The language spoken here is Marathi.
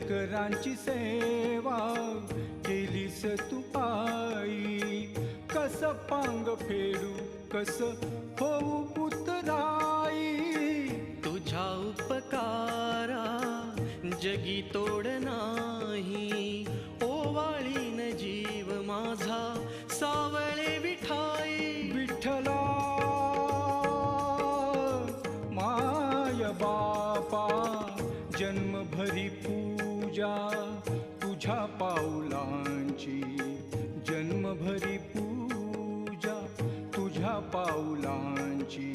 शेतकऱ्यांची सेवा केलीस तू आई, कस पांग फेडू कस होऊ उतराई, तुझ्या उपकारा जगी तोड नाही, ओवाळीन जीव माझा सावळे विठाई. विठ्ठला माय बापा जन्मभरी पूजा तुझ्या पाऊलांची, जन्मभरी पूजा तुझ्या पाऊलांची.